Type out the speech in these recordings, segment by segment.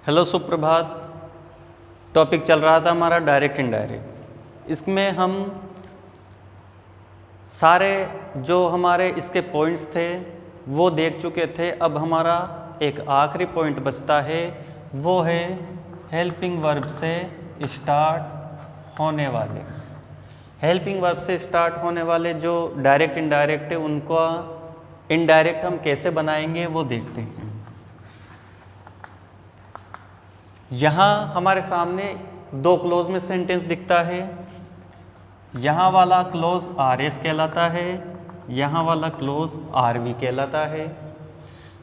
Hello सुप्रभात। Topic चल रहा था हमारा डायरेक्ट इनडायरेक्ट। इसमें हम सारे जो हमारे इसके पॉइंट्स थे वो देख चुके थे। अब हमारा एक आखिरी पॉइंट बचता है, वो है हेल्पिंग वर्ब से स्टार्ट होने वाले। हेल्पिंग वर्ब से स्टार्ट होने वाले जो डायरेक्ट इनडायरेक्ट है उनका इनडायरेक्ट हम कैसे बनाएंगे वो देखते हैं। यहाँ हमारे सामने दो क्लोज में सेंटेंस दिखता है। यहाँ वाला क्लोज आर एस कहलाता है, यहाँ वाला क्लोज आर वी कहलाता है।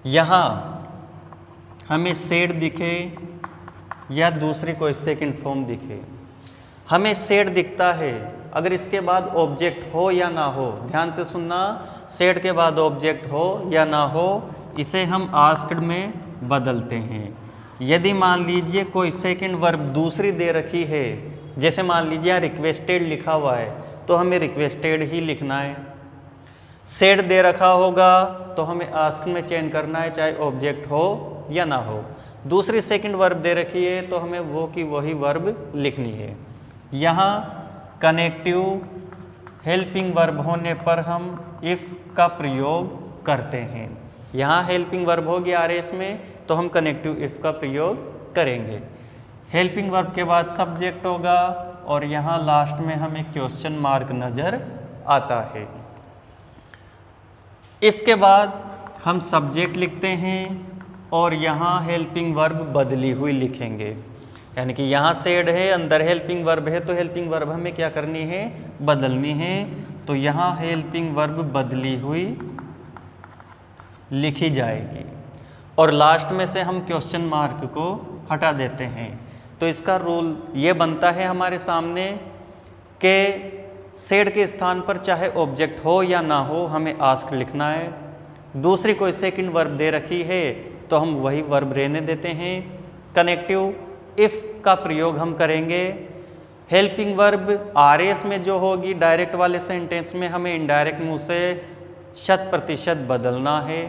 यहाँ हमें सेड दिखे या दूसरी कोई सेकंड फॉर्म दिखे, हमें सेड दिखता है अगर इसके बाद ऑब्जेक्ट हो या ना हो। ध्यान से सुनना, सेड के बाद ऑब्जेक्ट हो या ना हो इसे हम आस्क्ड में बदलते हैं। यदि मान लीजिए कोई सेकंड वर्ब दूसरी दे रखी है, जैसे मान लीजिए यहाँ रिक्वेस्टेड लिखा हुआ है तो हमें रिक्वेस्टेड ही लिखना है। सेड दे रखा होगा तो हमें आस्क्ड में चेंज करना है, चाहे ऑब्जेक्ट हो या ना हो। दूसरी सेकंड वर्ब दे रखी है तो हमें वो की वही वर्ब लिखनी है। यहाँ कनेक्टिव हेल्पिंग वर्ब होने पर हम इफ़ का प्रयोग करते हैं। यहाँ हेल्पिंग वर्ब होगी आर एस में तो हम कनेक्टिव इफ़ का प्रयोग करेंगे। हेल्पिंग वर्ब के बाद सब्जेक्ट होगा और यहाँ लास्ट में हमें क्वेश्चन मार्क नज़र आता है। इफ़ के बाद हम सब्जेक्ट लिखते हैं और यहाँ हेल्पिंग वर्ब बदली हुई लिखेंगे। यानी कि यहाँ सेड है, अंदर हेल्पिंग वर्ब है तो हेल्पिंग वर्ब हमें क्या करनी है, बदलनी है। तो यहाँ हेल्पिंग वर्ब बदली हुई लिखी जाएगी और लास्ट में से हम क्वेश्चन मार्क को हटा देते हैं। तो इसका रूल ये बनता है हमारे सामने कि सेड के स्थान पर चाहे ऑब्जेक्ट हो या ना हो हमें आस्क्ड लिखना है। दूसरी कोई सेकंड वर्ब दे रखी है तो हम वही वर्ब रहने देते हैं। कनेक्टिव इफ़ का प्रयोग हम करेंगे। हेल्पिंग वर्ब आर एस में जो होगी डायरेक्ट वाले सेंटेंस में हमें इनडायरेक्ट मुँह से 100% बदलना है।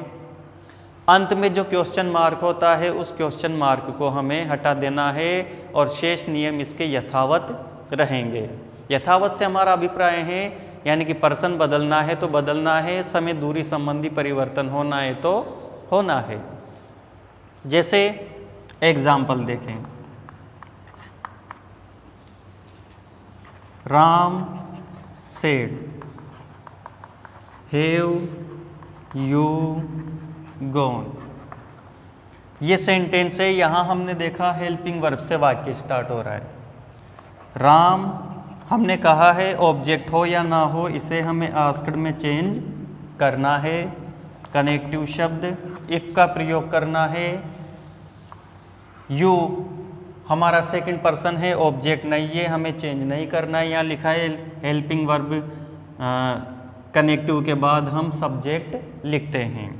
अंत में जो क्वेश्चन मार्क होता है उस क्वेश्चन मार्क को हमें हटा देना है और शेष नियम इसके यथावत रहेंगे। यथावत से हमारा अभिप्राय है यानी कि पर्सन बदलना है तो बदलना है, समय दूरी संबंधी परिवर्तन होना है तो होना है। जैसे एग्जाम्पल देखें, Ram said have you gone. ये सेंटेंस है, यहाँ हमने देखा हेल्पिंग वर्ब से वाक्य स्टार्ट हो रहा है। राम हमने कहा है ऑब्जेक्ट हो या ना हो इसे हमें आस्क्ड में चेंज करना है। कनेक्टिव शब्द इफ़ का प्रयोग करना है। यू हमारा सेकंड पर्सन है, ऑब्जेक्ट नहीं है, हमें चेंज नहीं करना है। यहाँ लिखा है हेल्पिंग वर्ब कनेक्टिव के बाद हम सब्जेक्ट लिखते हैं।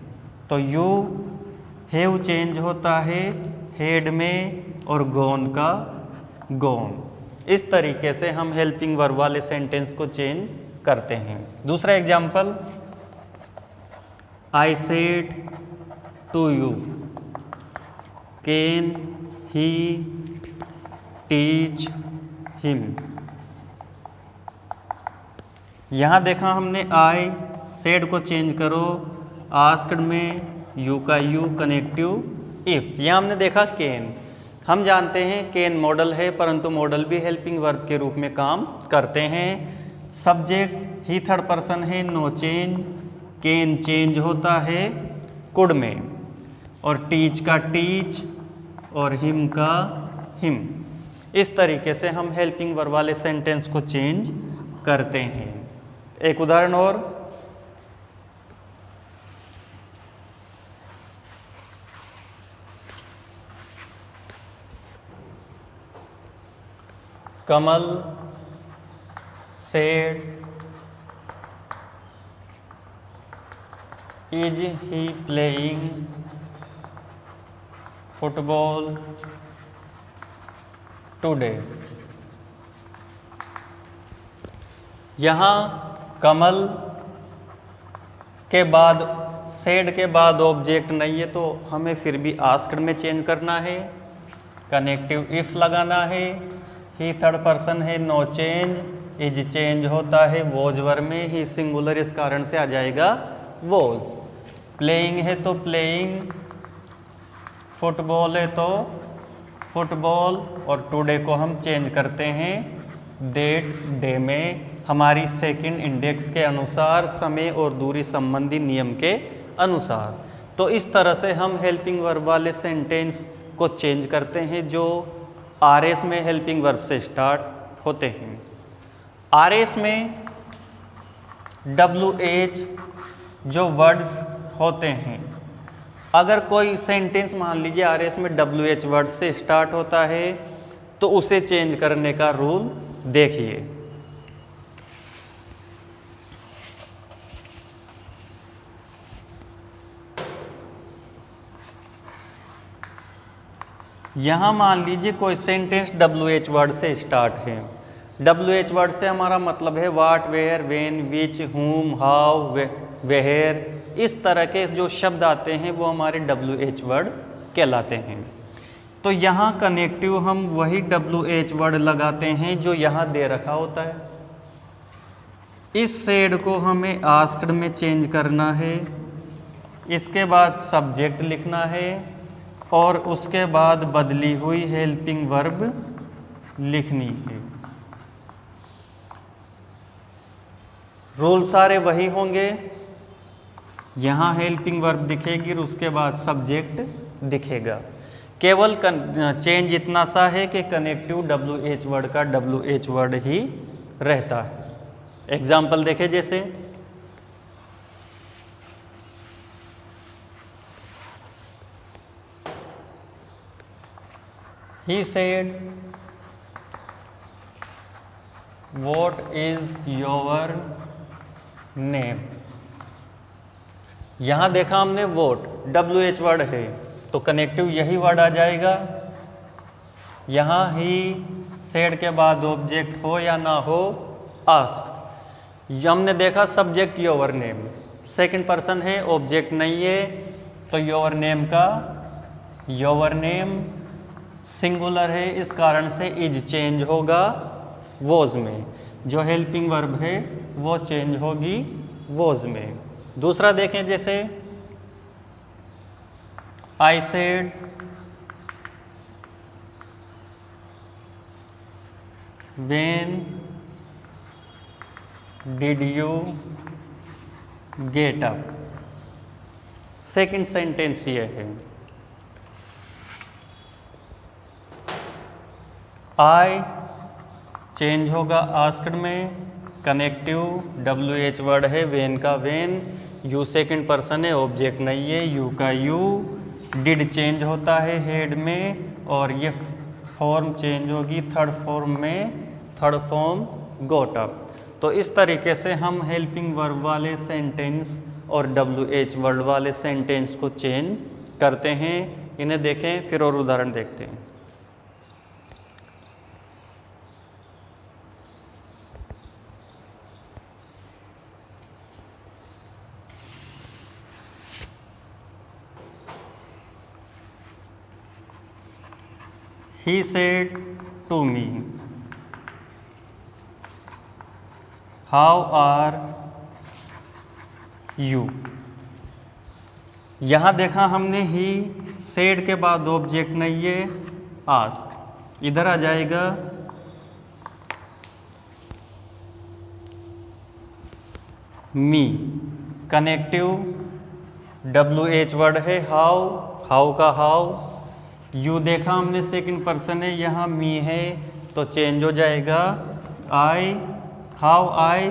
तो यू हैव चेंज होता है हेड में और गॉन का गॉन। इस तरीके से हम हेल्पिंग वर्ब वाले सेंटेंस को चेंज करते हैं। दूसरा example, I said to you can he teach him. यहाँ देखा हमने आई सेड को चेंज करो, आस्क्ड में यू का यू, कनेक्टिव इफ़। यहाँ हमने देखा कैन। हम जानते हैं कैन मॉडल है परंतु मॉडल भी हेल्पिंग वर्ब के रूप में काम करते हैं। सब्जेक्ट ही थर्ड पर्सन है, नो चेंज। कैन चेंज होता है कुड में और टीच का टीच और हिम का हिम। इस तरीके से हम हेल्पिंग वर्ब वाले सेंटेंस को चेंज करते हैं। एक उदाहरण और, Kamal said is he playing football today. यहाँ कमल के बाद सेड के बाद ऑब्जेक्ट नहीं है तो हमें फिर भी आस्क्ड में चेंज करना है। कनेक्टिव इफ लगाना है। ही थर्ड पर्सन है, नो चेंज, इज चेंज होता है वॉज वर्ब में, ही सिंगुलर इस कारण से आ जाएगा वॉज। प्लेइंग है तो प्लेइंग, फुटबॉल है तो फुटबॉल, और टुडे को हम चेंज करते हैं दैट डे में, हमारी सेकंड इंडेक्स के अनुसार, समय और दूरी संबंधी नियम के अनुसार। तो इस तरह से हम हेल्पिंग वर्ब वाले सेंटेंस को चेंज करते हैं जो आरएस में हेल्पिंग वर्ब से स्टार्ट होते हैं। आरएस में WH जो वर्ड्स होते हैं, अगर कोई सेंटेंस मान लीजिए आरएस में WH वर्ड से स्टार्ट होता है तो उसे चेंज करने का रूल देखिए। यहाँ मान लीजिए कोई सेंटेंस WH वर्ड से स्टार्ट है। WH वर्ड से हमारा मतलब है वाट, वेयर, वेन, विच, हुम, हाउ, वेयर, इस तरह के जो शब्द आते हैं वो हमारे WH वर्ड कहलाते हैं। तो यहाँ कनेक्टिव हम वही WH वर्ड लगाते हैं जो यहाँ दे रखा होता है। इस सेड को हमें आस्क्ड में चेंज करना है, इसके बाद सब्जेक्ट लिखना है और उसके बाद बदली हुई हेल्पिंग वर्ब लिखनी है। रूल सारे वही होंगे, यहाँ हेल्पिंग वर्ब दिखेगी और उसके बाद सब्जेक्ट दिखेगा। केवल चेंज इतना सा है कि कनेक्टिव WH वर्ड का WH वर्ड ही रहता है। एग्जाम्पल देखें, जैसे He said, what is your name? यहाँ देखा हमने what, WH वर्ड है तो कनेक्टिव यही वर्ड आ जाएगा। यहाँ ही said के बाद ऑब्जेक्ट हो या ना हो, asked। हमने देखा subject your name, second person है, ऑब्जेक्ट नहीं है, तो योर नेम का योर नेम सिंगुलर है, इस कारण से इज चेंज होगा वॉज में। जो हेल्पिंग वर्ब है वो चेंज होगी वॉज में। दूसरा देखें, जैसे I said, when did you get up. Second sentence ये है। आई चेंज होगा आस्क्ड में, कनेक्टिव WH वर्ड है, वेन का वेन, यू सेकंड पर्सन है, ऑब्जेक्ट नहीं है, यू का यू, डिड चेंज होता है हेड में, और ये फॉर्म चेंज होगी थर्ड फॉर्म में, थर्ड फॉर्म गोट अप। तो इस तरीके से हम हेल्पिंग वर्ब वाले सेंटेंस और WH वर्ड वाले सेंटेंस को चेंज करते हैं। इन्हें देखें फिर और उदाहरण देखते हैं। He said to me, how are you? यहाँ देखा हमने ही said के बाद ऑब्जेक्ट नहीं है, asked। इधर आ जाएगा me, कनेक्टिव WH वर्ड है, हाउ, हाउ का हाउ, यू देखा हमने सेकंड पर्सन है, यहाँ मी है तो चेंज हो जाएगा आई, हाउ आई,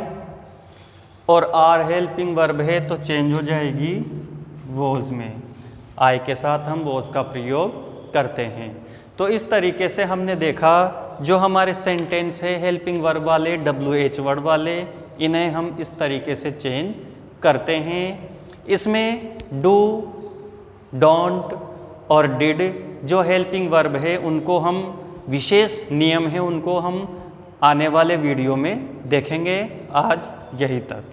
और आर हेल्पिंग वर्ब है तो चेंज हो जाएगी वॉज में। आई के साथ हम वॉज का प्रयोग करते हैं। तो इस तरीके से हमने देखा जो हमारे सेंटेंस है हेल्पिंग वर्ब वाले, WH वर्ड वाले, इन्हें हम इस तरीके से चेंज करते हैं। इसमें डू, डोंट और डिड जो हेल्पिंग वर्ब है उनको हम विशेष नियम है उनको हम आने वाले वीडियो में देखेंगे। आज यही तक।